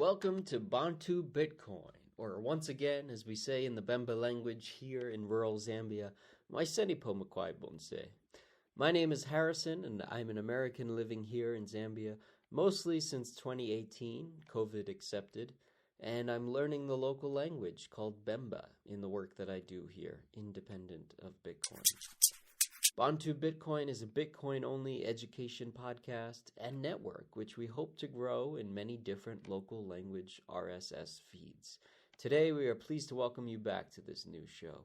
Welcome to Bantu Bitcoin, or once again, as we say in the Bemba language here in rural Zambia, Maisenipo Makwai Bonse. My name is Harrison, and I'm an American living here in Zambia, mostly since 2018, COVID accepted, and I'm learning the local language called Bemba in the work that I do here, independent of Bitcoin. Bantu Bitcoin is a Bitcoin-only education podcast and network, which we hope to grow in many different local language RSS feeds. Today, we are pleased to welcome you back to this new show.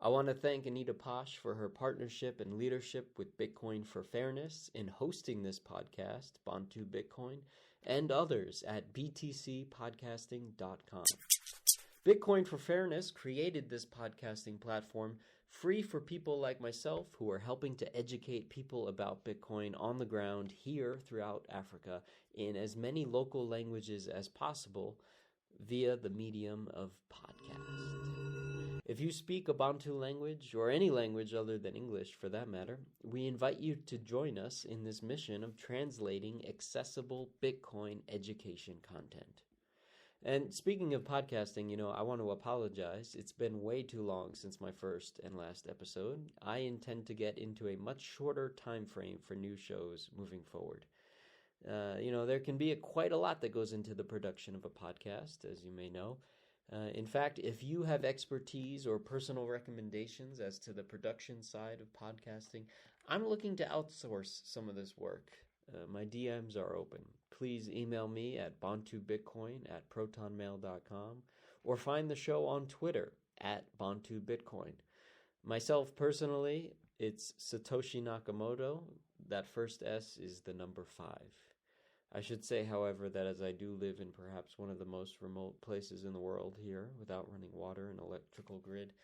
I want to thank Anita Posch for her partnership and leadership with Bitcoin for Fairness in hosting this podcast, Bantu Bitcoin, and others at btcpodcasting.com. Bitcoin for Fairness created this podcasting platform free for people like myself who are helping to educate people about Bitcoin on the ground here throughout Africa in as many local languages as possible via the medium of podcast. If you speak a Bantu language, or any language other than English for that matter, we invite you to join us in this mission of translating accessible Bitcoin education content. And speaking of podcasting, I want to apologize. It's been way too long since my first and last episode. I intend to get into a much shorter time frame for new shows moving forward. There can be quite a lot that goes into the production of a podcast, as you may know. In fact, if you have expertise or personal recommendations as to the production side of podcasting, I'm looking to outsource some of this work. My DMs are open. Please email me at bantubitcoin@protonmail.com or find the show on Twitter at bantubitcoin. Myself personally, it's Satoshi Nakamoto. That first S is the number 5. I should say, however, that as I do live in perhaps one of the most remote places in the world here without running water and electrical grid,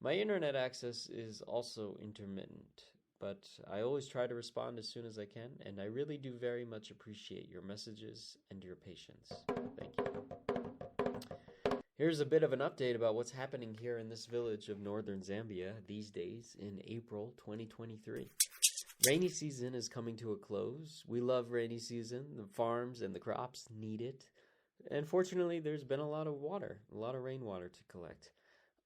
my internet access is also intermittent. But I always try to respond as soon as I can, and I really do very much appreciate your messages and your patience. Thank you. Here's a bit of an update about what's happening here in this village of northern Zambia these days in April 2023. Rainy season is coming to a close. We love rainy season. The farms and the crops need it. And fortunately, there's been a lot of rainwater to collect.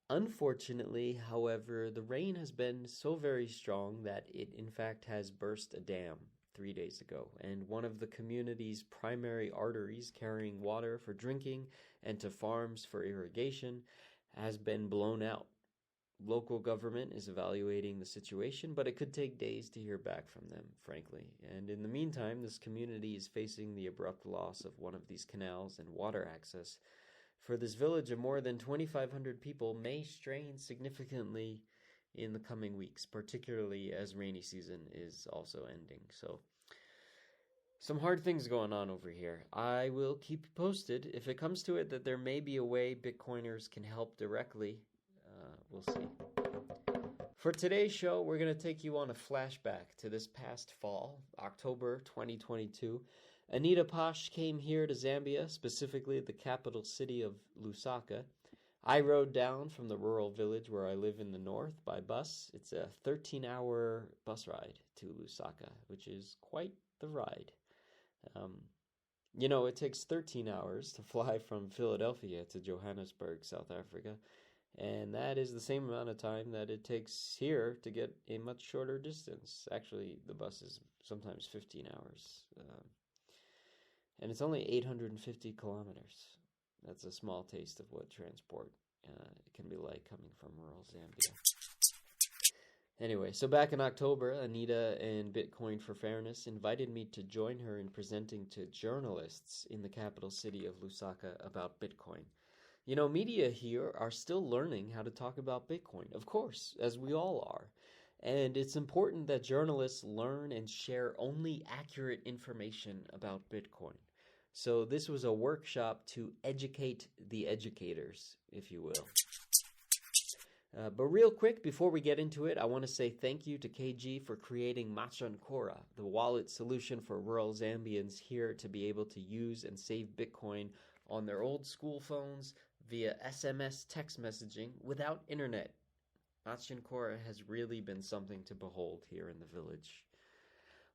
Unfortunately, however, the rain has been so very strong that it in fact has burst a dam 3 days ago, and one of the community's primary arteries carrying water for drinking and to farms for irrigation has been blown out. Local government is evaluating the situation, but it could take days to hear back from them, frankly. And in the meantime, this community is facing the abrupt loss of one of these canals and water access. For this village of more than 2,500 people may strain significantly in the coming weeks, particularly as rainy season is also ending. So, some hard things going on over here. I will keep you posted. If it comes to it that there may be a way Bitcoiners can help directly, we'll see. For today's show, we're going to take you on a flashback to this past fall, October 2022. Anita Posch came here to Zambia, specifically the capital city of Lusaka. I rode down from the rural village where I live in the north by bus. It's a 13-hour bus ride to Lusaka, which is quite the ride. It takes 13 hours to fly from Philadelphia to Johannesburg, South Africa. And that is the same amount of time that it takes here to get a much shorter distance. Actually, the bus is sometimes 15 hours. And it's only 850 kilometers. That's a small taste of what transport can be like coming from rural Zambia. Anyway, so back in October, Anita and Bitcoin for Fairness invited me to join her in presenting to journalists in the capital city of Lusaka about Bitcoin. Media here are still learning how to talk about Bitcoin, of course, as we all are. And it's important that journalists learn and share only accurate information about Bitcoin. So this was a workshop to educate the educators, if you will. But real quick, before we get into it, I want to say thank you to KG for creating Machankora, the wallet solution for rural Zambians here to be able to use and save Bitcoin on their old school phones via SMS text messaging without internet. Machankora has really been something to behold here in the village.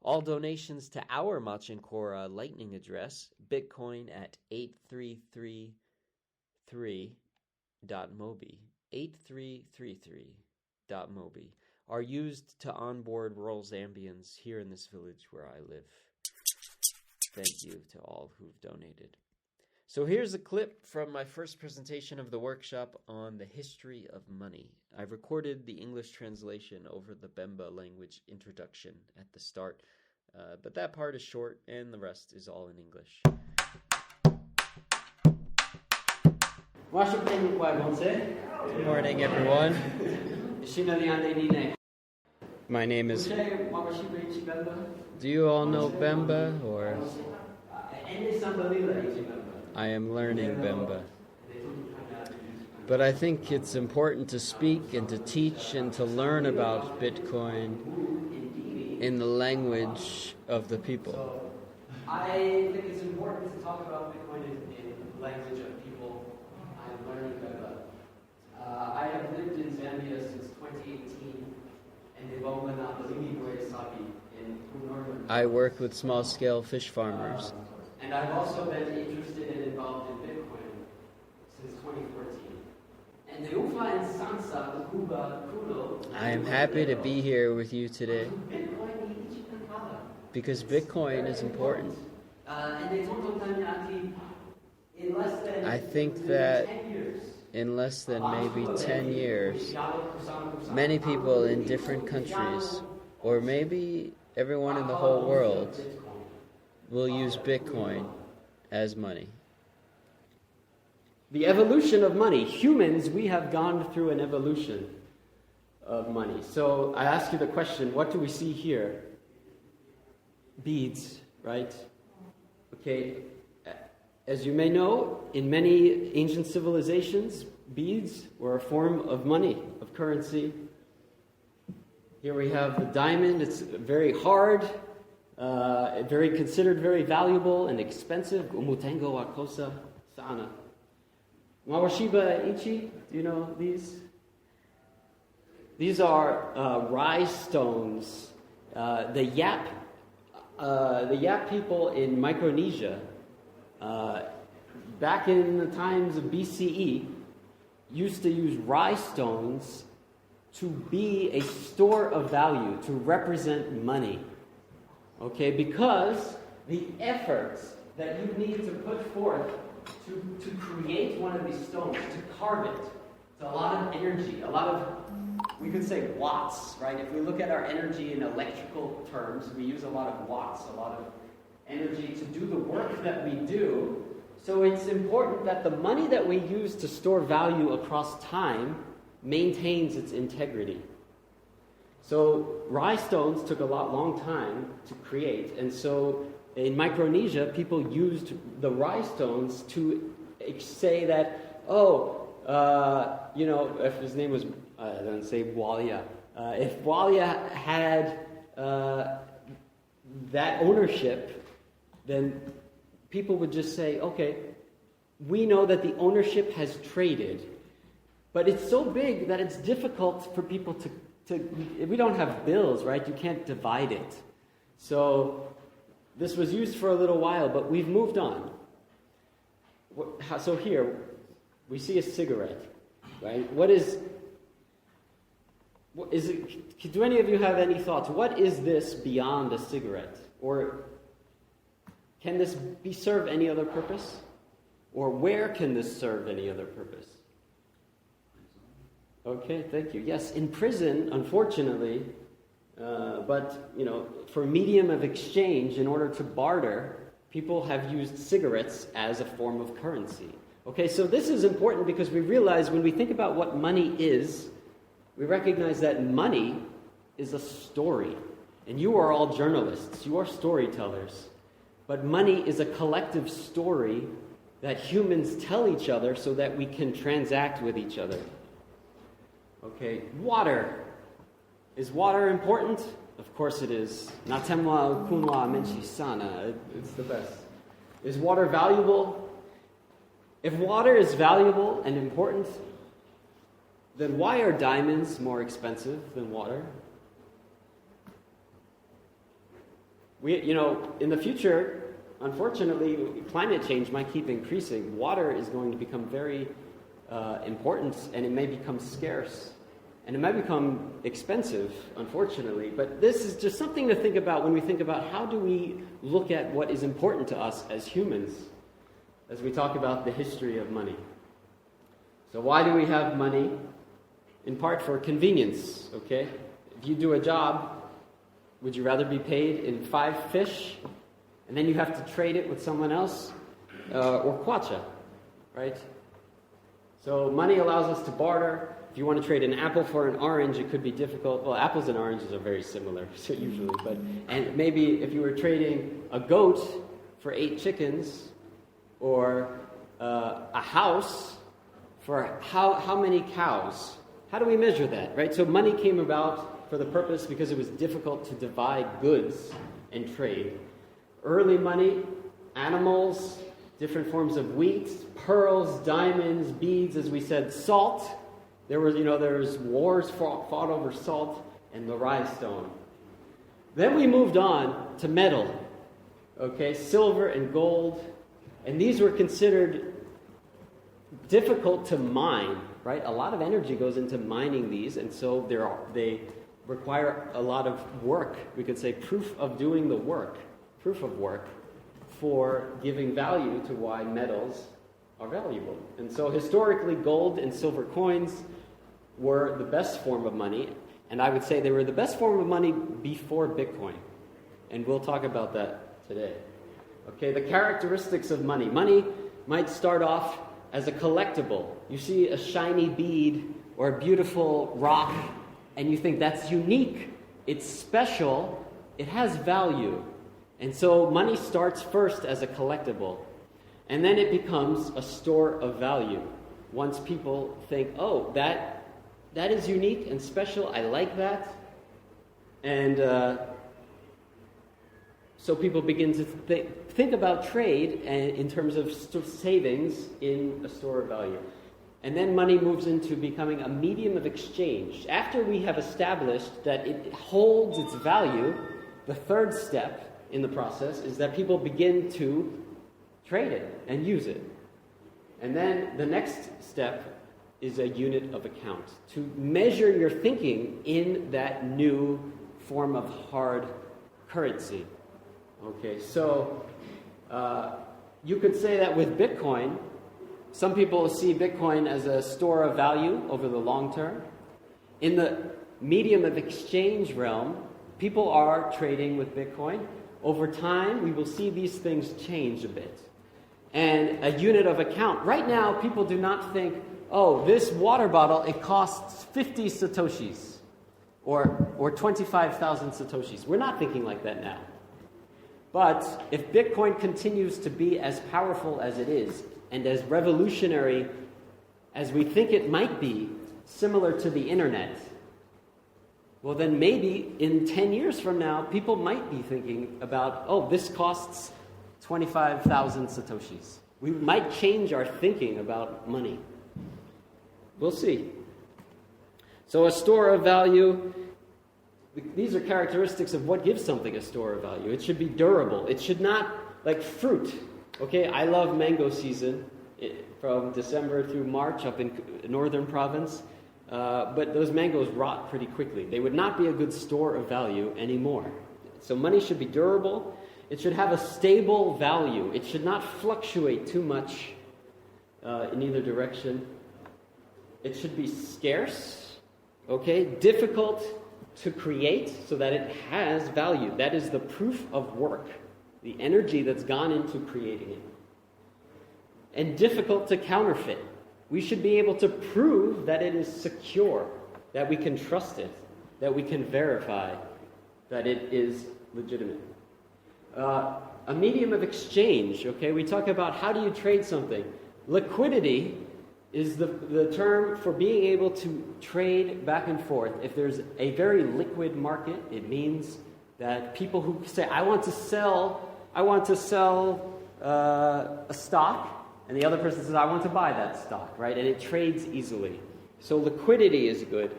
All donations to our Machinkora Lightning address, bitcoin@8333.mobi, 8333.mobi, are used to onboard rural Zambians here in this village where I live. Thank you to all who've donated. So here's a clip from my first presentation of the workshop on the history of money. I've recorded the English translation over the Bemba language introduction at the start, but that part is short and the rest is all in English. Good morning, everyone. My name is... Do you all know Bemba, or... I am learning Bemba. But I think it's important to speak and to teach and to learn about Bitcoin in the language of the people. I think it's important to talk about Bitcoin in the language of people. I am learning Bemba. I have lived in Zambia since 2018, and I work with small-scale fish farmers. And I've also been interested and involved in Bitcoin since 2014. I am happy to be here with you today because Bitcoin is important. I think that in less than maybe 10 years, many people in different countries, or maybe everyone in the whole world, will use Bitcoin as money. The evolution of money. Humans, we have gone through an evolution of money. So I ask you the question, what do we see here? Beads, right? Okay, as you may know, in many ancient civilizations, beads were a form of money, of currency. Here we have the diamond. It's very hard, considered very valuable and expensive. Umutengo wa kosa sana. Mawashiba ichi, do you know these? These are rye stones. The Yap people in Micronesia, back in the times of BCE, used to use rye stones to be a store of value, to represent money. Okay, because the efforts that you need to put forth to create one of these stones, to carve it, it's a lot of energy, a lot of, we could say watts, right? If we look at our energy in electrical terms, we use a lot of watts, a lot of energy to do the work that we do. So it's important that the money that we use to store value across time maintains its integrity. So rye stones took a long time to create, and so in Micronesia, people used the rye stones to say that, if his name was, I don't say Walia, if Walia had that ownership, then people would just say, okay, we know that the ownership has traded, but it's so big that it's difficult for people to we don't have bills, right? You can't divide it. So this was used for a little while, but we've moved on. So here, we see a cigarette, right? What is it? Do any of you have any thoughts? What is this beyond a cigarette? Or can this serve any other purpose? Or where can this serve any other purpose? Okay, thank you. Yes, in prison, unfortunately, but for medium of exchange, in order to barter, people have used cigarettes as a form of currency. Okay, so this is important because we realize when we think about what money is, we recognize that money is a story. And you are all journalists, you are storytellers. But money is a collective story that humans tell each other so that we can transact with each other. Okay, water. Is water important? Of course it is. Natemwa kunwa menshi sana. It's the best. Is water valuable? If water is valuable and important, then why are diamonds more expensive than water? In the future, unfortunately, climate change might keep increasing. Water is going to become very important, and it may become scarce. And it might become expensive, unfortunately. But this is just something to think about when we think about how do we look at what is important to us as humans as we talk about the history of money. So why do we have money? In part for convenience, okay? If you do a job, would you rather be paid in 5 fish and then you have to trade it with someone else? Or kwacha, right? So money allows us to barter. If you want to trade an apple for an orange, it could be difficult. Well, apples and oranges are very similar, so usually. And maybe if you were trading a goat for 8 chickens, or a house for how many cows? How do we measure that, right? So money came about for the purpose because it was difficult to divide goods and trade. Early money, animals, different forms of wheat, pearls, diamonds, beads, as we said, salt. There was wars fought over salt and the rhinestone. Then we moved on to metal, okay, silver and gold, and these were considered difficult to mine, right? A lot of energy goes into mining these, and so they require a lot of work. We could say proof of work for giving value to why metals are valuable. And so historically, gold and silver coins were the best form of money, and I would say they were the best form of money before Bitcoin. And we'll talk about that today. Okay, the characteristics of money. Money might start off as a collectible. You see a shiny bead or a beautiful rock, and you think that's unique, it's special, it has value. And so money starts first as a collectible, and then it becomes a store of value. Once people think, oh, that is unique and special, I like that. And so people begin to think about trade in terms of savings in a store of value. And then money moves into becoming a medium of exchange. After we have established that it holds its value, the third step in the process is that people begin to trade it and use it. And then the next step is a unit of account, to measure your thinking in that new form of hard currency. Okay, so you could say that with Bitcoin, some people see Bitcoin as a store of value over the long term. In the medium of exchange realm, people are trading with Bitcoin. Over time, we will see these things change a bit. And a unit of account. Right now, people do not think, oh, this water bottle, it costs 50 satoshis or 25,000 satoshis. We're not thinking like that now. But if Bitcoin continues to be as powerful as it is and as revolutionary as we think it might be, similar to the internet, well then maybe in 10 years from now, people might be thinking about, oh, this costs 25,000 satoshis. We might change our thinking about money. We'll see. So a store of value, these are characteristics of what gives something a store of value. It should be durable. It should not, like fruit. Okay, I love mango season from December through March up in northern province. But those mangoes rot pretty quickly. They would not be a good store of value anymore. So money should be durable. It should have a stable value. It should not fluctuate too much in either direction. It should be scarce, okay, difficult to create so that it has value. That is the proof of work, the energy that's gone into creating it. And difficult to counterfeit. We should be able to prove that it is secure, that we can trust it, that we can verify that it is legitimate. A medium of exchange, okay? We talk about how do you trade something. Liquidity is the term for being able to trade back and forth. If there's a very liquid market, it means that people who say, I want to sell a stock, and the other person says, I want to buy that stock, right? And it trades easily. So liquidity is good.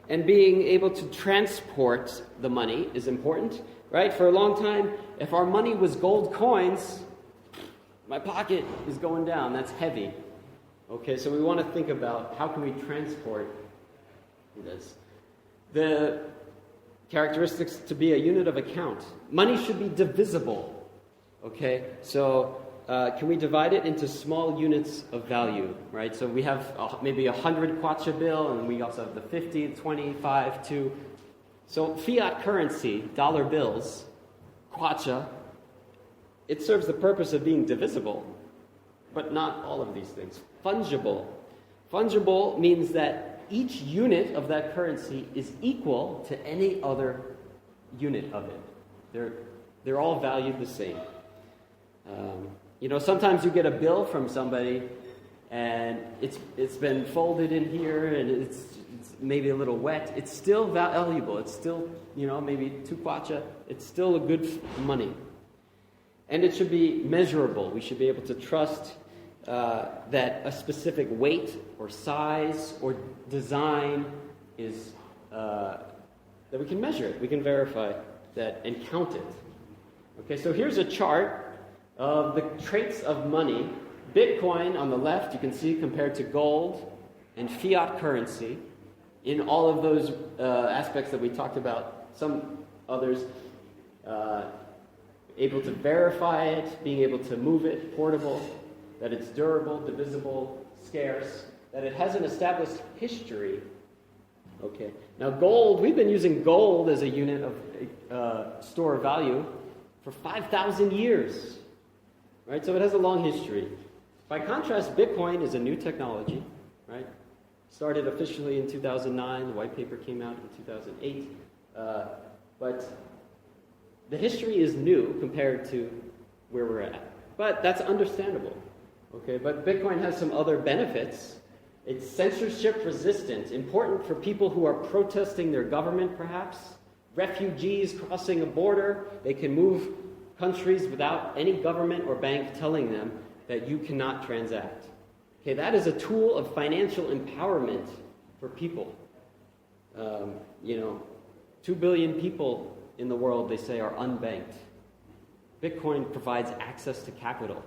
And being able to transport the money is important. right? For a long time, if our money was gold coins, my pocket is going down. That's heavy. Okay, so we want to think about how can we transport this. The characteristics to be a unit of account. Money should be divisible. Okay, so can we divide it into small units of value, right? So we have maybe 100 kwacha bill, and we also have the 50, 25, 2. So fiat currency, dollar bills, kwacha, it serves the purpose of being divisible, but not all of these things. Fungible. Fungible means that each unit of that currency is equal to any other unit of it. They're all valued the same. Sometimes you get a bill from somebody, and it's been folded in here, and it's maybe a little wet. It's still valuable. It's still, maybe 2 kwacha. It's still a good money. And it should be measurable. We should be able to trust that a specific weight or size or design is that we can measure it. We can verify that and count it. Okay, so here's a chart of the traits of money. Bitcoin on the left, you can see, compared to gold and fiat currency. In all of those aspects that we talked about, some others, able to verify it, being able to move it, portable, that it's durable, divisible, scarce, that it has an established history. Okay. Now gold, we've been using gold as a unit of store of value for 5,000 years. Right? So it has a long history. By contrast, Bitcoin is a new technology, right? Started officially in 2009. The white paper came out in 2008. But the history is new compared to where we're at. But that's understandable. Okay, but Bitcoin has some other benefits. It's censorship resistant, important for people who are protesting their government, perhaps. Refugees crossing a border, they can move countries without any government or bank telling them that you cannot transact. Okay, that is a tool of financial empowerment for people. 2 billion people in the world, they say, are unbanked. Bitcoin provides access to capital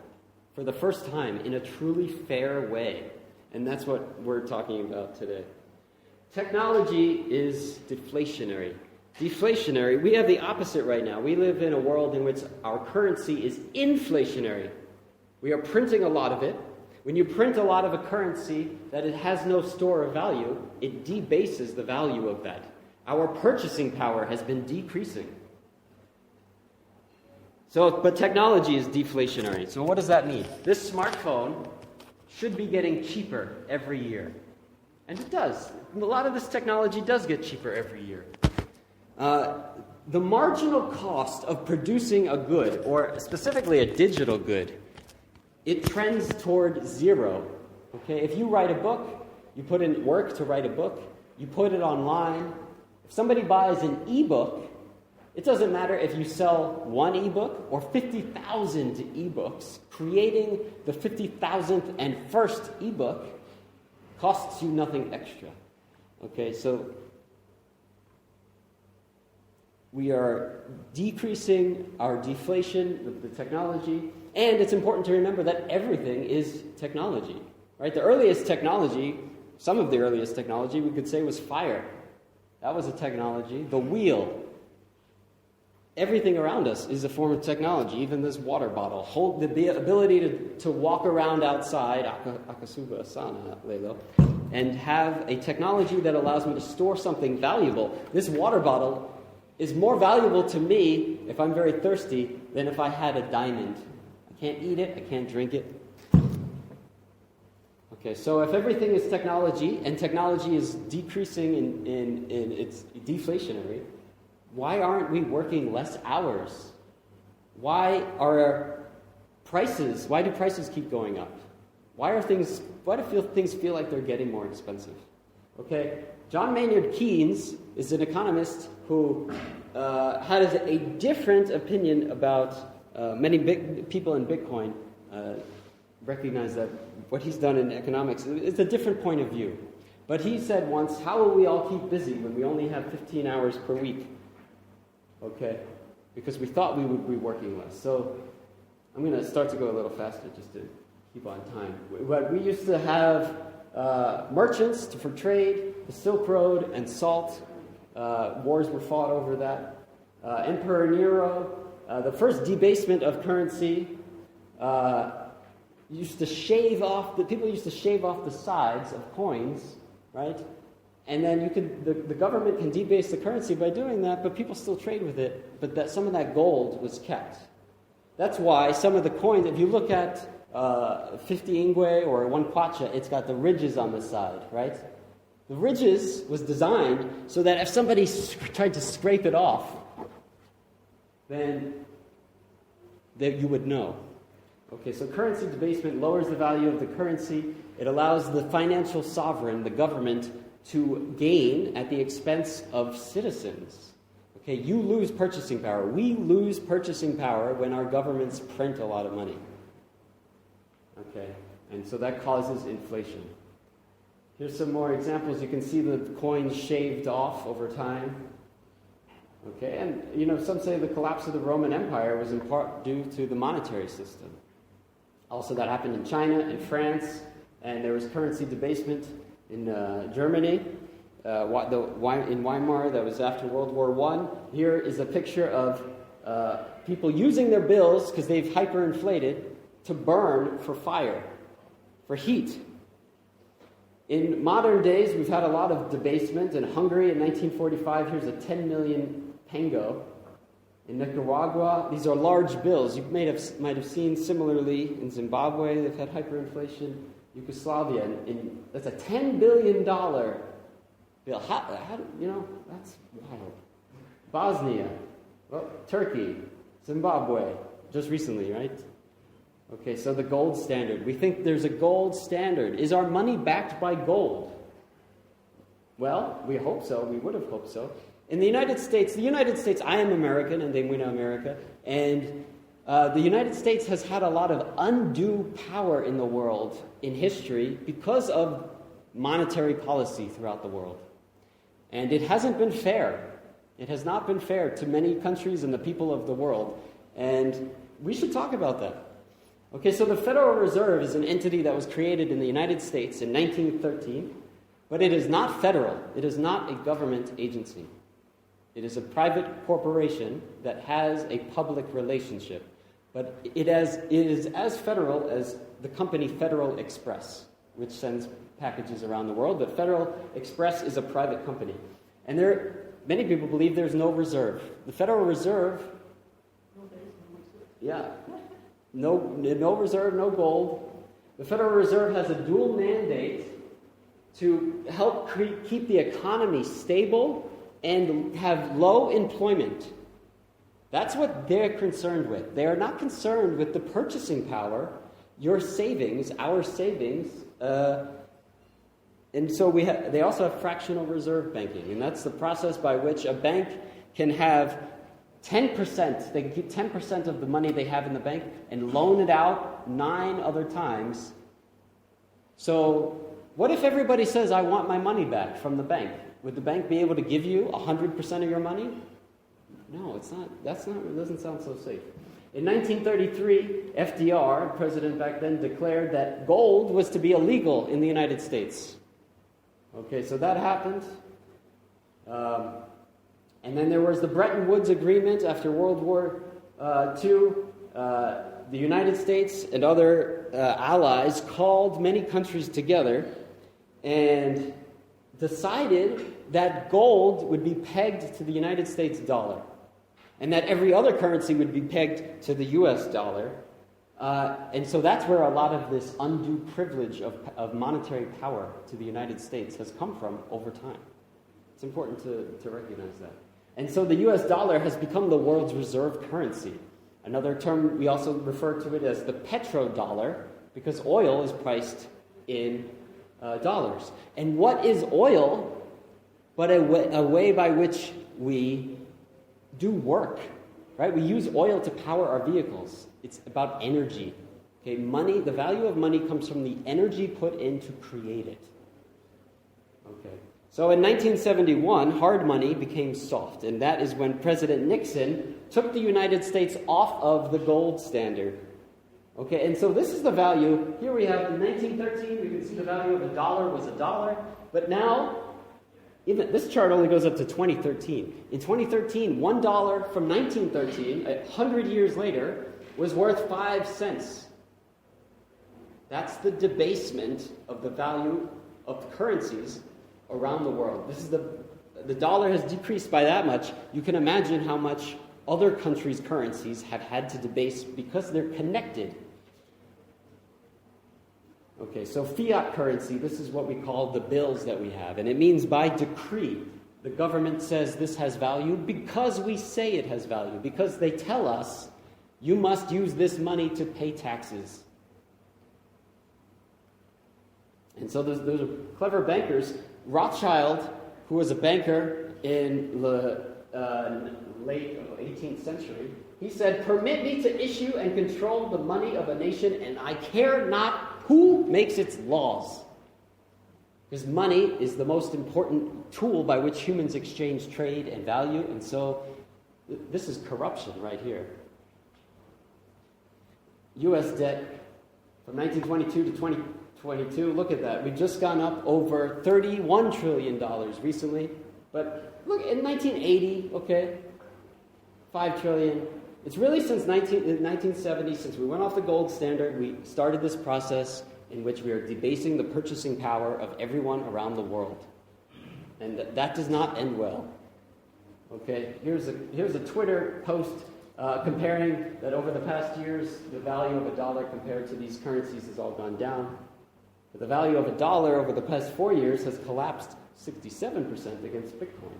for the first time in a truly fair way. And that's what we're talking about today. Technology is deflationary. Deflationary, we have the opposite right now. We live in a world in which our currency is inflationary. We are printing a lot of it. When you print a lot of a currency that it has no store of value, it debases the value of that. Our purchasing power has been decreasing. But technology is deflationary. So what does that mean? This smartphone should be getting cheaper every year. And it does. A lot of this technology does get cheaper every year. The marginal cost of producing a good, or specifically a digital good, it trends toward zero. Okay, if you write a book, you put in work to write a book, you put it online. If somebody buys an ebook, it doesn't matter if you sell one ebook or 50,000 ebooks. Creating the 50,000th and first ebook costs you nothing extra. Okay, so we are decreasing our deflation with the technology, and it's important to remember that everything is technology, right? The earliest technology, some of the earliest technology, we could say was fire. That was a technology. The wheel. Everything around us is a form of technology, even this water bottle. The ability to walk around outside, akasuba asana, lelo, and have a technology that allows me to store something valuable. This water bottle is more valuable to me if I'm very thirsty than if I had a diamond. I can't eat it, I can't drink it. Okay, so if everything is technology, and technology is decreasing in its deflationary, why aren't we working less hours? Why do prices keep going up? Why do things feel like they're getting more expensive? Okay, John Maynard Keynes is an economist who has a different opinion about many big people in Bitcoin recognize that what he's done in economics is a different point of view. But he said once, how will we all keep busy when we only have 15 hours per week? Okay, because we thought we would be working less. So I'm going to start to go a little faster just to keep on time. But we used to have merchants for trade, the Silk Road, and salt. Wars were fought over that. Emperor Nero, the first debasement of currency, used to shave off, people used to shave off the sides of coins, right? And then the government can debase the currency by doing that, but people still trade with it. But some of that gold was kept. That's why some of the coins, if you look at 50 ingwe or 1 kwacha, it's got the ridges on the side, right? The ridges was designed so that if somebody tried to scrape it off, then you would know. Okay, so currency debasement lowers the value of the currency. It allows the financial sovereign, the government, to gain at the expense of citizens. Okay, you lose purchasing power. We lose purchasing power when our governments print a lot of money. Okay, and so that causes inflation. Here's some more examples. You can see the coins shaved off over time. Okay, and some say the collapse of the Roman Empire was in part due to the monetary system. Also, that happened in China, in France, and there was currency debasement in Germany. In Weimar, that was after World War I. Here is a picture of people using their bills, because they've hyperinflated, to burn for fire, for heat. In modern days, we've had a lot of debasement. In Hungary, in 1945, here's a 10 million pengo. In Nicaragua, these are large bills. You might have seen similarly in Zimbabwe, they've had hyperinflation. Yugoslavia, that's a $10 billion bill. That's wild. Bosnia, Turkey, Zimbabwe, just recently, right? Okay, so the gold standard. We think there's a gold standard. Is our money backed by gold? Well, we hope so. We would have hoped so. In the United States, I am American, and they win America, and the United States has had a lot of undue power in the world in history because of monetary policy throughout the world. And it hasn't been fair. It has not been fair to many countries and the people of the world. And we should talk about that. Okay, so the Federal Reserve is an entity that was created in the United States in 1913, but it is not federal. It is not a government agency. It is a private corporation that has a public relationship. But it is as federal as the company Federal Express, which sends packages around the world. But Federal Express is a private company. And many people believe there's no reserve. The Federal Reserve, no reserve, no gold. The Federal Reserve has a dual mandate to help keep the economy stable and have low employment. That's what they're concerned with. They are not concerned with the purchasing power, your savings, our savings. And so they also have fractional reserve banking. And that's the process by which a bank can have 10%. They can keep 10% of the money they have in the bank and loan it out 9 other times. So what if everybody says, I want my money back from the bank? Would the bank be able to give you 100% of your money? No, it's not. It doesn't sound so safe. In 1933, FDR, president back then, declared that gold was to be illegal in the United States. Okay, so that happened. And then there was the Bretton Woods Agreement after World War II. The United States and other allies called many countries together and decided that gold would be pegged to the United States dollar and that every other currency would be pegged to the US dollar. And so that's where a lot of this undue privilege of monetary power to the United States has come from over time. It's important to recognize that. And so the US dollar has become the world's reserve currency. Another term, we also refer to it as the petrodollar, because oil is priced in dollars. And what is oil but a way by which we do work, right? We use oil to power our vehicles. It's about energy. Okay, money, the value of money comes from the energy put in to create it. Okay. So in 1971, hard money became soft, and that is when President Nixon took the United States off of the gold standard. Okay, and so this is the value. Here we have in 1913, we can see the value of $1 was $1. But now, even this chart only goes up to 2013. In 2013, $1 from 1913, 100 years later, was worth 5 cents. That's the debasement of the value of currencies around the world. This is the dollar has decreased by that much. You can imagine how much other countries' currencies have had to debase because they're connected. Okay, so fiat currency, this is what we call the bills that we have. And it means by decree, the government says this has value because we say it has value, because they tell us you must use this money to pay taxes. And so those are clever bankers. Rothschild, who was a banker in the late 18th century, he said, "Permit me to issue and control the money of a nation, and I care not who makes its laws." Because money is the most important tool by which humans exchange trade and value, and so this is corruption right here. U.S. debt from 1922 to 2022, look at that. We've just gone up over $31 trillion recently. But look, in 1980, okay, $5 trillion. It's really since 1970, since we went off the gold standard, we started this process in which we are debasing the purchasing power of everyone around the world. And that does not end well. Okay, here's a Twitter post comparing that over the past years, the value of $1 compared to these currencies has all gone down. But the value of $1 over the past 4 years has collapsed 67% against Bitcoin.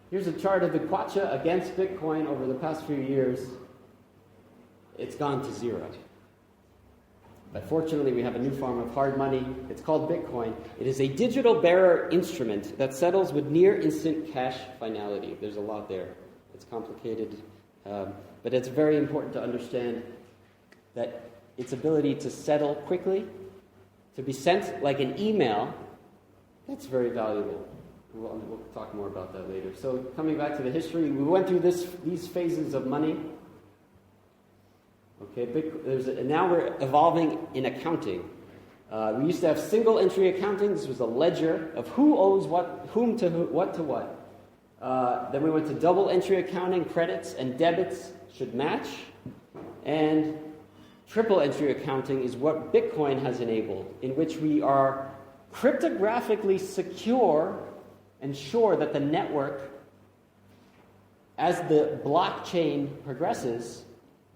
Here's a chart of the Kwacha against Bitcoin over the past few years. It's gone to zero. But fortunately, we have a new form of hard money. It's called Bitcoin. It is a digital bearer instrument that settles with near instant cash finality. There's a lot there. It's complicated. But it's very important to understand that its ability to settle quickly, to be sent like an email, that's very valuable. We'll talk more about that later. So coming back to the history, we went through these phases of money. Okay, now we're evolving in accounting. We used to have single entry accounting. This was a ledger of who owes what, whom to who, what to what. Then we went to double entry accounting. Credits and debits should match. And triple entry accounting is what Bitcoin has enabled, in which we are cryptographically secure and sure that the network, as the blockchain progresses,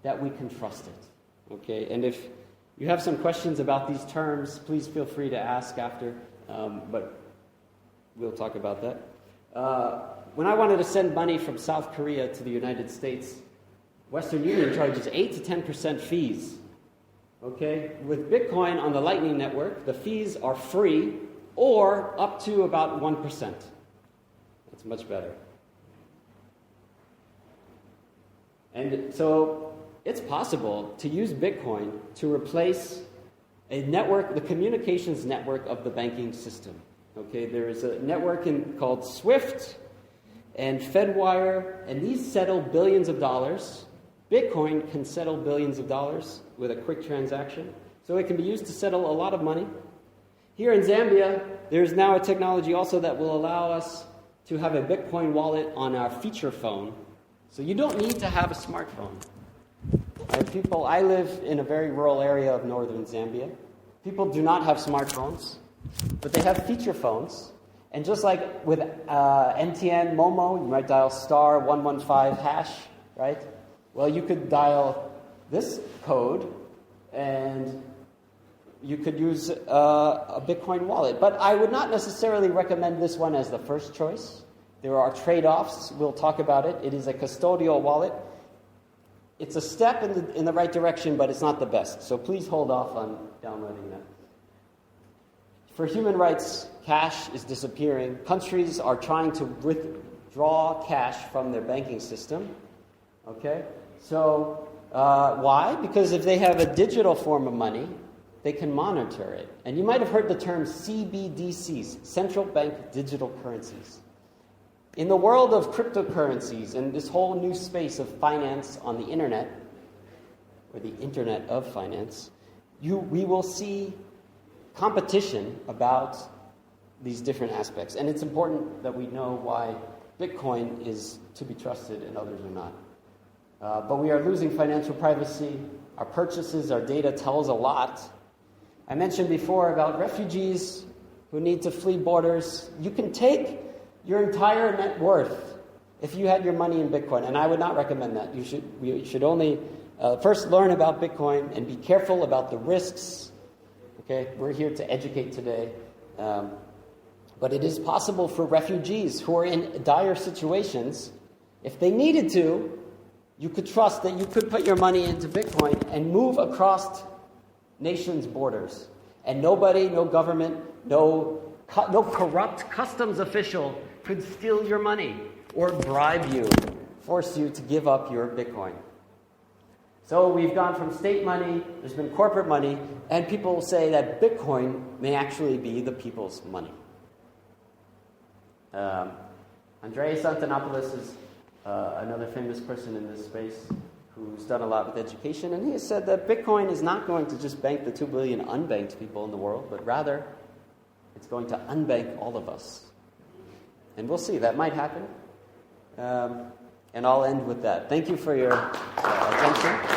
that we can trust it. Okay, and if you have some questions about these terms, please feel free to ask after, but we'll talk about that. When I wanted to send money from South Korea to the United States, Western Union charges 8 to 10% fees. Okay, with Bitcoin on the Lightning Network, the fees are free or up to about 1%. That's much better. And so it's possible to use Bitcoin to replace a network, the communications network of the banking system. Okay, there is a network called SWIFT and FedWire, and these settle billions of dollars. Bitcoin can settle billions of dollars with a quick transaction. So it can be used to settle a lot of money. Here in Zambia, there's now a technology also that will allow us to have a Bitcoin wallet on our feature phone. So you don't need to have a smartphone. I live in a very rural area of northern Zambia. People do not have smartphones, but they have feature phones. And just like with MTN Momo, you might dial star 115 hash, right? Well, you could dial this code and you could use a Bitcoin wallet. But I would not necessarily recommend this one as the first choice. There are trade-offs. We'll talk about it. It is a custodial wallet. It's a step in the right direction, but it's not the best. So please hold off on downloading that. For human rights, cash is disappearing. Countries are trying to withdraw cash from their banking system. Okay? So why? Because if they have a digital form of money, they can monitor it. And you might have heard the term CBDCs, central bank digital currencies. In the world of cryptocurrencies and this whole new space of finance on the internet, or the internet of finance, we will see competition about these different aspects. And it's important that we know why Bitcoin is to be trusted and others are not. But we are losing financial privacy. Our purchases, our data tells a lot. I mentioned before about refugees who need to flee borders. You can take your entire net worth if you had your money in Bitcoin, and I would not recommend that. We should only first learn about Bitcoin and be careful about the risks. Okay, we're here to educate today. But it is possible for refugees who are in dire situations, if they needed to, you could trust that you could put your money into Bitcoin and move across nations' borders. And nobody, no government, no corrupt customs official could steal your money or bribe you, force you to give up your Bitcoin. So we've gone from state money, there's been corporate money, and people say that Bitcoin may actually be the people's money. Andreas Antonopoulos is another famous person in this space who's done a lot with education, and he has said that Bitcoin is not going to just bank the 2 billion unbanked people in the world, but rather it's going to unbank all of us. And we'll see, that might happen. And I'll end with that. Thank you for your attention.